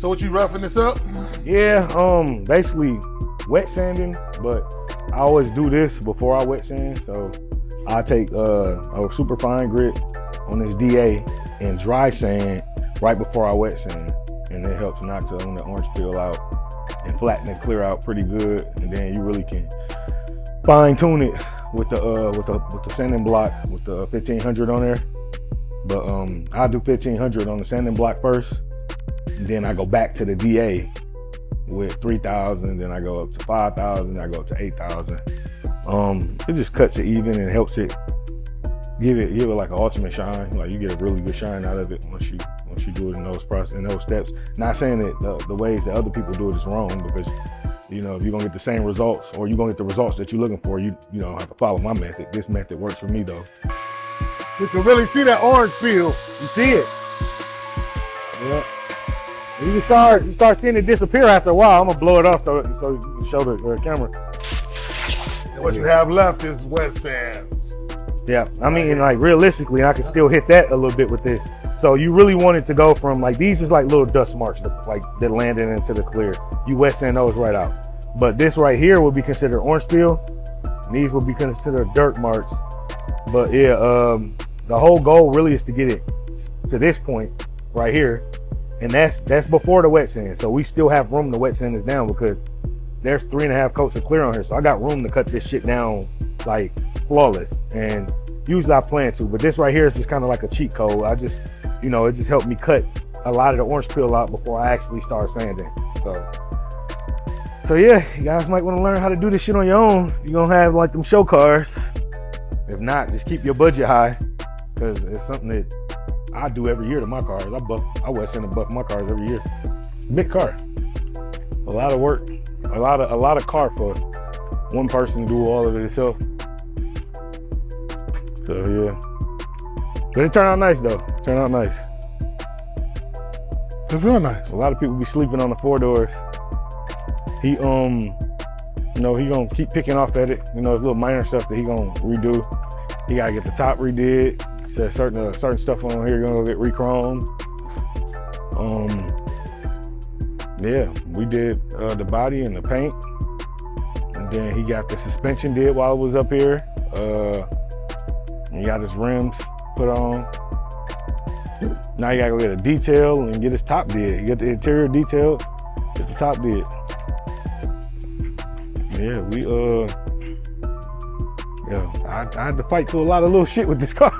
So what, you roughing this up? Yeah, basically wet sanding, but I always do this before I wet sand. So I take a super fine grit on this DA and dry sand right before I wet sand, and it helps knock the orange peel out and flatten it clear out pretty good. And then you really can fine tune it with the sanding block with the 1500 on there. But I do 1500 on the sanding block first, and then I go back to the DA with 3000, then I go up to 5000, then I go up to 8000. It just cuts it even and helps it give it like an ultimate shine. Like you get a really good shine out of it once you do it in those steps. Not saying that the ways that other people do it is wrong, because you know, if you're gonna get the same results, or you're gonna get the results that you're looking for, you don't have to follow my method. This method works for me though. You can really see that orange peel. You see it? Yeah. You start seeing it disappear after a while. I'm gonna blow it off so you can show the camera. And what you have left is wet sands. Yeah, I mean, like realistically, I can still hit that a little bit with this. So you really want it to go from like, these is like little dust marks like that landing into the clear. You wet sand those right out. But this right here will be considered orange peel. And these will be considered dirt marks. But yeah, the whole goal really is to get it to this point right here. And that's before the wet sand. So we still have room to wet sand this down, because there's 3.5 coats of clear on here. So I got room to cut this shit down like flawless. And usually I plan to, but this right here is just kind of like a cheat code. I just, you know, it just helped me cut a lot of the orange peel out before I actually start sanding. So yeah, you guys might want to learn how to do this shit on your own. You're gonna have like them show cars. If not, just keep your budget high, because it's something that I do every year to my cars. I wet sand and buff my cars every year. Big car, a lot of work, a lot of car for one person to do all of it itself. So yeah, but it turned out nice though. It turned out nice. It's real nice. A lot of people be sleeping on the 4 doors. He you know, he gonna keep picking off at it. You know, it's little minor stuff that he gonna redo. He gotta get the top redid. Said certain stuff on here gonna get re-chromed. Yeah, we did the body and the paint, and then he got the suspension did while it was up here. He got his rims put on. Now you gotta go get a detail and get his top did. You get the interior detailed, get the top did. Yeah, I had to fight through a lot of little shit with this car.